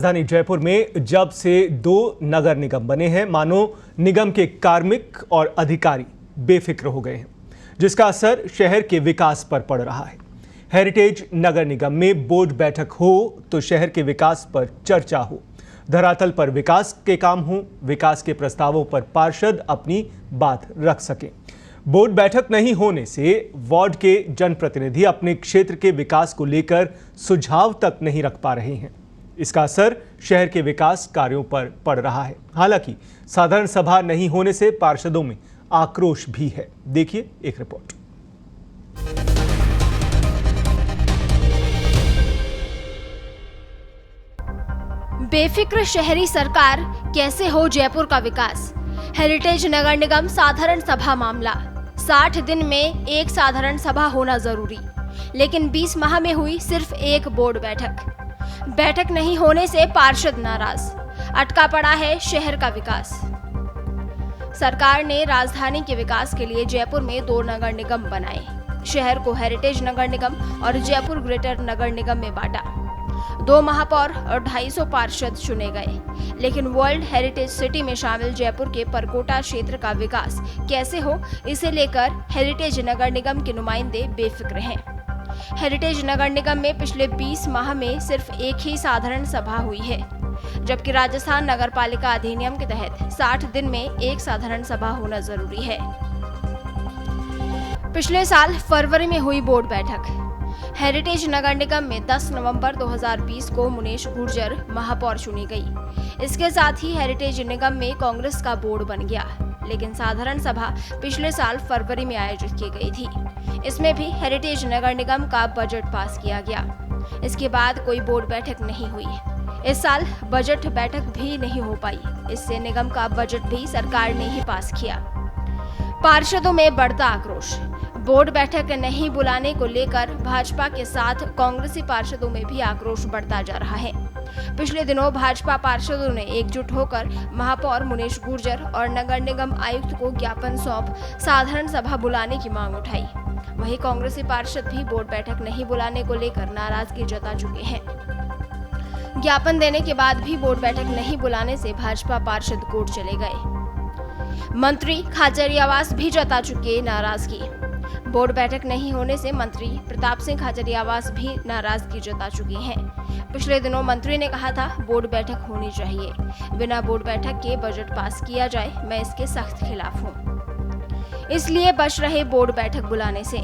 राजधानी जयपुर में जब से 2 नगर निगम बने हैं, मानो निगम के कार्मिक और अधिकारी बेफिक्र हो गए हैं, जिसका असर शहर के विकास पर पड़ रहा है। हेरिटेज नगर निगम में बोर्ड बैठक हो तो शहर के विकास पर चर्चा हो, धरातल पर विकास के काम हो, विकास के प्रस्तावों पर पार्षद अपनी बात रख सकें। बोर्ड बैठक नहीं होने से वार्ड के जनप्रतिनिधि अपने क्षेत्र के विकास को लेकर सुझाव तक नहीं रख पा रहे हैं। इसका असर शहर के विकास कार्यों पर पड़ रहा है। हालांकि साधारण सभा नहीं होने से पार्षदों में आक्रोश भी है। देखिए एक रिपोर्ट। बेफिक्र शहरी सरकार, कैसे हो जयपुर का विकास। हेरिटेज नगर निगम साधारण सभा मामला। 60 दिन में एक साधारण सभा होना जरूरी, लेकिन 20 माह में हुई सिर्फ एक बोर्ड बैठक। बैठक नहीं होने से पार्षद नाराज, अटका पड़ा है शहर का विकास। सरकार ने राजधानी के विकास के लिए जयपुर में 2 नगर निगम बनाए। शहर को हेरिटेज नगर निगम और जयपुर ग्रेटर नगर निगम में बांटा। 2 महापौर और 250 पार्षद चुने गए, लेकिन वर्ल्ड हेरिटेज सिटी में शामिल जयपुर के परकोटा क्षेत्र का विकास कैसे हो, इसे लेकर हेरिटेज नगर निगम के नुमाइंदे बेफिक्र हैं। हेरिटेज नगर निगम में पिछले 20 माह में सिर्फ एक ही साधारण सभा हुई है, जबकि राजस्थान नगरपालिका अधिनियम के तहत 60 दिन में एक साधारण सभा होना जरूरी है। पिछले साल फरवरी में हुई बोर्ड बैठक। हेरिटेज नगर निगम में 10 नवंबर 2020 को मुनेश गुर्जर महापौर चुनी गई। इसके साथ ही हेरिटेज निगम में कांग्रेस का बोर्ड बन गया, लेकिन साधारण सभा पिछले साल फरवरी में आयोजित की गई थी। इसमें भी हेरिटेज नगर निगम का बजट पास किया गया। इसके बाद कोई बोर्ड बैठक नहीं हुई। इस साल बजट बैठक भी नहीं हो पाई, इससे निगम का बजट भी सरकार ने ही पास किया। पार्षदों में बढ़ता आक्रोश। बोर्ड बैठक नहीं बुलाने को लेकर भाजपा के साथ कांग्रेसी पार्षदों में भी आक्रोश बढ़ता जा रहा है। पिछले दिनों भाजपा पार्षदों ने एकजुट होकर महापौर मुनेश गुर्जर और नगर निगम आयुक्त को ज्ञापन सौंप साधारण सभा बुलाने की मांग उठाई। वहीं कांग्रेसी पार्षद भी बोर्ड बैठक नहीं बुलाने को लेकर नाराजगी जता चुके हैं। ज्ञापन देने के बाद भी बोर्ड बैठक नहीं बुलाने से भाजपा पार्षद कोर्ट चले गए। मंत्री खाचरियावास भी जता चुके नाराजगी। बोर्ड बैठक नहीं होने से मंत्री प्रताप सिंह खाचरियावास भी नाराजगी जता चुके हैं। पिछले दिनों मंत्री ने कहा था बोर्ड बैठक होनी चाहिए, बिना बोर्ड बैठक के बजट पास किया जाए, मैं इसके सख्त खिलाफ हूं। इसलिए बच रहे बोर्ड बैठक बुलाने से।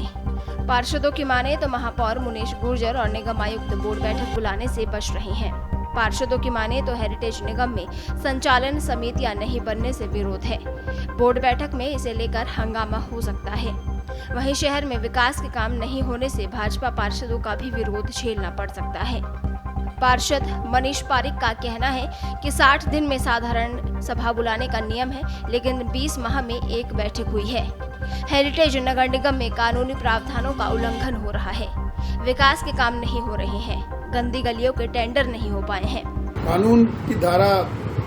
पार्षदों की माने तो महापौर मुनेश गुर्जर और निगम आयुक्त बोर्ड बैठक बुलाने से बच रहे हैं। पार्षदों की माने तो हेरिटेज निगम में संचालन समितियां नहीं बनने से विरोध है। बोर्ड बैठक में इसे लेकर हंगामा हो सकता है। वहीं शहर में विकास के काम नहीं होने से भाजपा पार्षदों का भी विरोध झेलना पड़ सकता है। पार्षद मनीष पारिक का कहना है कि 60 दिन में साधारण सभा बुलाने का नियम है, लेकिन 20 माह में एक बैठक हुई है। हेरिटेज नगर निगम में कानूनी प्रावधानों का उल्लंघन हो रहा है। विकास के काम नहीं हो रहे हैं, गंदी गलियों के टेंडर नहीं हो पाए हैं। कानून की धारा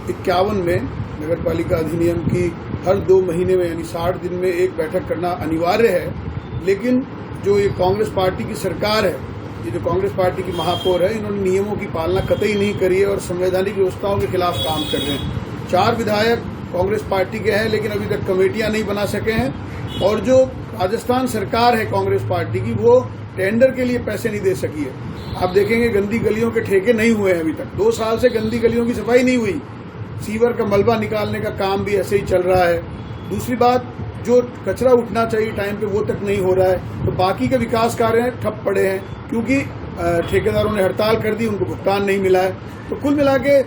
51 में नगरपालिका अधिनियम की हर 2 महीने में यानी 60 दिन में एक बैठक करना अनिवार्य है, लेकिन जो ये कांग्रेस पार्टी की सरकार है, ये जो कांग्रेस पार्टी की महापौर है, इन्होंने नियमों की पालना कतई नहीं करी है और संवैधानिक व्यवस्थाओं के खिलाफ काम कर रहे हैं। 4 विधायक कांग्रेस पार्टी के हैं, लेकिन अभी तक कमेटियां नहीं बना सके हैं। और जो राजस्थान सरकार है कांग्रेस पार्टी की, वो टेंडर के लिए पैसे नहीं दे सकी है। आप देखेंगे गंदी गलियों के ठेके नहीं हुए हैं अभी तक। 2 साल से गंदी गलियों की सफाई नहीं हुई। सीवर का मलबा निकालने का काम भी ऐसे ही चल रहा है। दूसरी बात, जो कचरा उठना चाहिए टाइम पे वो तक नहीं हो रहा है। तो बाकी के विकास कार्य ठप पड़े हैं, क्योंकि ठेकेदारों ने हड़ताल कर दी, उनको भुगतान नहीं मिला है। तो कुल मिला के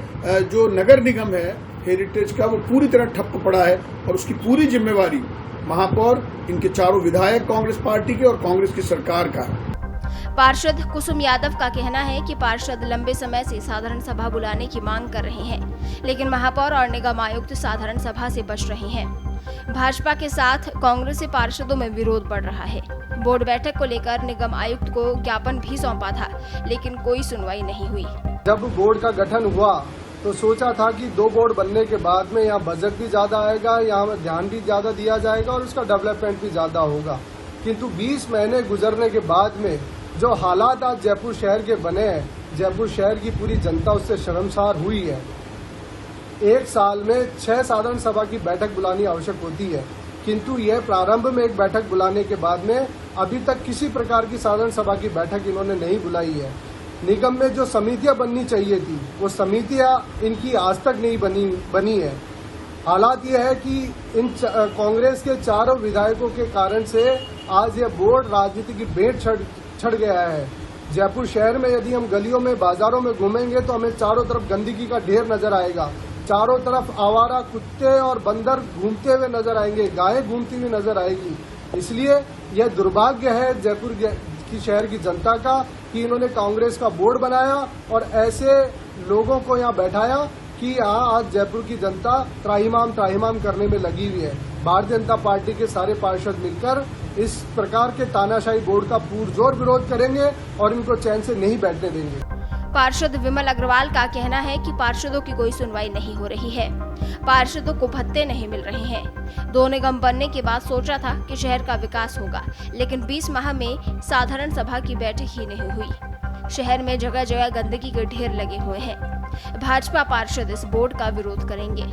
जो नगर निगम है हेरिटेज का, वो पूरी तरह ठप पड़ा है और उसकी पूरी जिम्मेवारी महापौर, इनके 4 विधायक कांग्रेस पार्टी के और कांग्रेस की सरकार का है। पार्षद कुसुम यादव का कहना है कि पार्षद लंबे समय से साधारण सभा बुलाने की मांग कर रहे हैं, लेकिन महापौर और निगम आयुक्त साधारण सभा से बच रहे हैं। भाजपा के साथ कांग्रेसी पार्षदों में विरोध बढ़ रहा है। बोर्ड बैठक को लेकर निगम आयुक्त को ज्ञापन भी सौंपा था, लेकिन कोई सुनवाई नहीं हुई। जब बोर्ड का गठन हुआ तो सोचा था कि 2 बोर्ड बनने के बाद में यहाँ बजट भी ज्यादा आएगा, यहाँ ध्यान भी ज्यादा दिया जाएगा और उसका डेवलपमेंट भी ज्यादा होगा। किंतु 20 महीने गुजरने के बाद में जो हालात आज जयपुर शहर के बने हैं, जयपुर शहर की पूरी जनता उससे शर्मसार हुई है। एक साल में 6 साधारण सभा की बैठक बुलानी आवश्यक होती है, किंतु यह प्रारंभ में एक बैठक बुलाने के बाद में अभी तक किसी प्रकार की साधारण सभा की बैठक इन्होंने नहीं बुलाई है। निगम में जो समितियां बननी चाहिए थी वो समितियां इनकी आज तक नहीं बनी है। हालात यह है कि इन कांग्रेस के चारों विधायकों के कारण से आज यह बोर्ड राजनीति की भेंट चढ़ गया है। जयपुर शहर में यदि हम गलियों में बाजारों में घूमेंगे तो हमें चारों तरफ गंदगी का ढेर नजर आएगा। चारों तरफ आवारा कुत्ते और बंदर घूमते हुए नजर आएंगे, गायें घूमती हुई नजर आएगी। इसलिए यह दुर्भाग्य है जयपुर की शहर की जनता का कि इन्होंने कांग्रेस का बोर्ड बनाया और ऐसे लोगों को यहाँ बैठाया कि यहाँ आज जयपुर की जनता त्राहिमाम करने में लगी हुई है। भारतीय जनता पार्टी के सारे पार्षद मिलकर इस प्रकार के तानाशाही बोर्ड का पुरजोर विरोध करेंगे और इनको चैन से नहीं बैठने देंगे। पार्षद विमल अग्रवाल का कहना है कि पार्षदों की कोई सुनवाई नहीं हो रही है, पार्षदों को भत्ते नहीं मिल रहे हैं। 2 निगम बनने के बाद सोचा था कि शहर का विकास होगा, लेकिन 20 माह में साधारण सभा की बैठक ही नहीं हुई। शहर में जगह जगह गंदगी के ढेर लगे हुए हैं। भाजपा पार्षद इस बोर्ड का विरोध करेंगे।